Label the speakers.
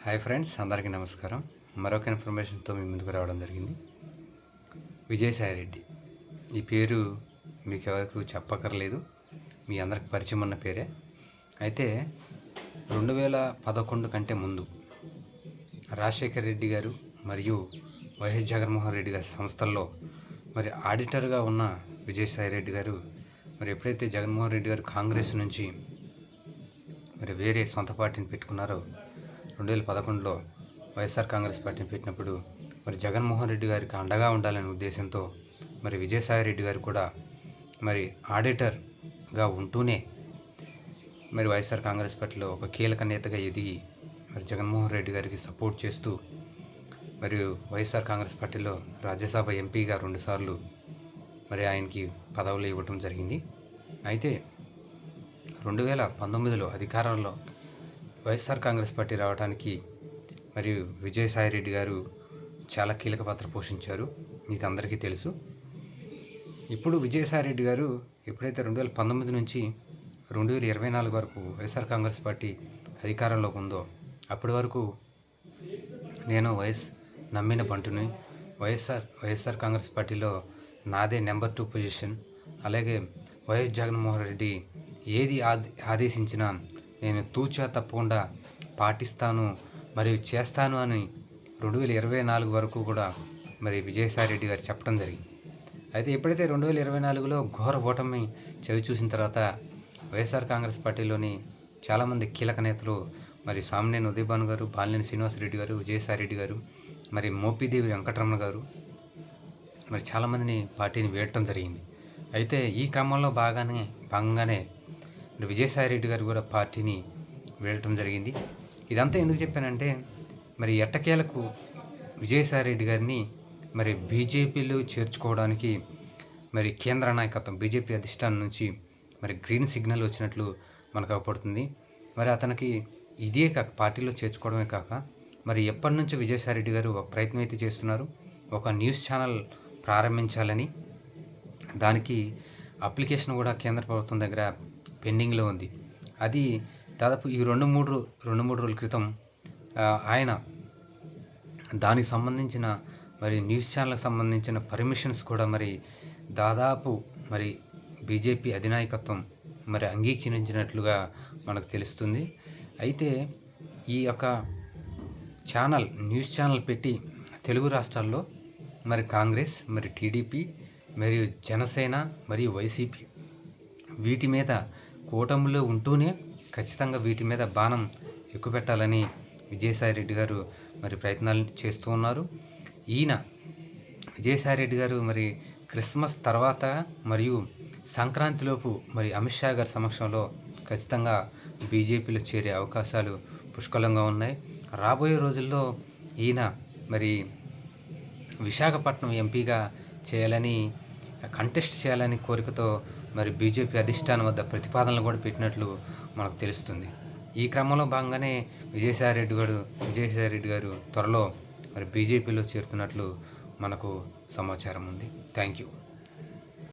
Speaker 1: Hi friends, అందరికీ నమస్కారం. మరొక ఇన్ఫర్మేషన్తో మీ ముందుకు రావడం జరిగింది. విజయసాయిరెడ్డి ఈ పేరు మీకు ఎవరికి చెప్పక్కర్లేదు, మీ అందరికి పరిచయం ఉన్న పేరే. అయితే 2011 కంటే ముందు రాజశేఖర్ రెడ్డి గారు మరియు వైఎస్ జగన్మోహన్ రెడ్డి గారి సంస్థల్లో మరి ఆడిటర్గా ఉన్న విజయసాయిరెడ్డి గారు మరి ఎప్పుడైతే జగన్మోహన్ రెడ్డి గారు కాంగ్రెస్ నుంచి మరి వేరే సొంత పార్టీని పెట్టుకున్నారో 2011లో వైఎస్ఆర్ కాంగ్రెస్ పార్టీని పెట్టినప్పుడు మరి జగన్మోహన్ రెడ్డి గారికి అండగా ఉండాలనే ఉద్దేశంతో మరి విజయసాయిరెడ్డి గారు కూడా మరి ఆడిటర్గా ఉంటూనే మరి వైఎస్ఆర్ కాంగ్రెస్ పార్టీలో ఒక కీలక నేతగా ఎదిగి మరి జగన్మోహన్ రెడ్డి గారికి సపోర్ట్ చేస్తూ మరియు వైఎస్ఆర్ కాంగ్రెస్ పార్టీలో రాజ్యసభ ఎంపీగా 2 సార్లు మరి ఆయనకి పదవులు ఇవ్వటం జరిగింది. అయితే 2019లో అధికారంలో వైఎస్ఆర్ కాంగ్రెస్ పార్టీ రావడానికి మరియు విజయసాయిరెడ్డి గారు చాలా కీలక పాత్ర పోషించారు, ఇది అందరికీ తెలుసు. ఇప్పుడు విజయసాయిరెడ్డి గారు ఎప్పుడైతే 2019 నుంచి 2024 వరకు వైఎస్ఆర్ కాంగ్రెస్ పార్టీ అధికారంలోకి ఉందో అప్పటి వరకు నేను నమ్మిన బంటుని, వైఎస్ఆర్ కాంగ్రెస్ పార్టీలో నాదే నెంబర్ 2 పొజిషన్. అలాగే వైఎస్ జగన్మోహన్ రెడ్డి ఏది ఆదేశించినా నేను తూచా తప్పకుండా పాటిస్తాను మరియు చేస్తాను అని 2024 వరకు కూడా మరి విజయసాయిరెడ్డి గారు చెప్పడం జరిగింది. అయితే ఎప్పుడైతే 2024లో ఘోర ఓటమి చవి చూసిన తర్వాత వైఎస్ఆర్ కాంగ్రెస్ పార్టీలోని చాలామంది కీలక నేతలు మరి సామినేని ఉదయభాను గారు, బాలినేని శ్రీనివాసరెడ్డి గారు, విజయసాయిరెడ్డి గారు, మరి మోపిదేవి వెంకటరమణ గారు మరి చాలామందిని పార్టీని వీడటం జరిగింది. అయితే ఈ క్రమంలో భాగంగానే విజయసాయిరెడ్డి గారు కూడా పార్టీని వీడటం జరిగింది. ఇదంతా ఎందుకు చెప్పానంటే మరి ఎట్టకేలకు విజయసాయిరెడ్డి గారిని మరి బీజేపీలో చేర్చుకోవడానికి మరి కేంద్ర నాయకత్వం బీజేపీ అధిష్టానం నుంచి మరి గ్రీన్ సిగ్నల్ వచ్చినట్లు మనకు అవపడుతుంది. మరి అతనికి ఇదే కాక పార్టీలో చేర్చుకోవడమే కాక మరి ఎప్పటి నుంచో విజయసాయిరెడ్డి గారు ఒక ప్రయత్నం అయితే చేస్తున్నారు, ఒక న్యూస్ ఛానల్ ప్రారంభించాలని. దానికి అప్లికేషన్ కూడా కేంద్ర ప్రభుత్వం దగ్గర పెండింగ్లో ఉంది. అది దాదాపు ఈ 2-3 రోజుల క్రితం ఆయన దానికి సంబంధించిన మరి న్యూస్ ఛానల్కి సంబంధించిన పర్మిషన్స్ కూడా మరి దాదాపు మరి బీజేపీ అధినాయకత్వం మరి అంగీకరించినట్లుగా మనకు తెలుస్తుంది. అయితే ఈ యొక్క న్యూస్ ఛానల్ పెట్టి తెలుగు రాష్ట్రాల్లో మరి కాంగ్రెస్, మరి టీడీపీ, మరియు జనసేన మరియు వైసీపీ వీటి మీద కూటమిలో ఉంటూనే ఖచ్చితంగా వీటి మీద బాణం ఎక్కుపెట్టాలని విజయసాయిరెడ్డి గారు మరి ప్రయత్నాలు చేస్తూ ఉన్నారు. ఈయన విజయసాయిరెడ్డి గారు మరి క్రిస్మస్ తర్వాత మరియు సంక్రాంతిలోపు మరి అమిత్ షా గారి సమక్షంలో ఖచ్చితంగా బీజేపీలో చేరే అవకాశాలు పుష్కలంగా ఉన్నాయి. రాబోయే రోజుల్లో ఈయన మరి విశాఖపట్నం ఎంపీగా కంటెస్ట్ చేయాలని కోరికతో మరి బీజేపీ అధిష్టానం వద్ద ప్రతిపాదనలు కూడా పెట్టినట్లు మనకు తెలుస్తుంది. ఈ క్రమంలో భాగంగానే విజయసాయిరెడ్డి గారు త్వరలో మరి బీజేపీలో చేరుతున్నట్లు మనకు సమాచారం ఉంది. Thank you.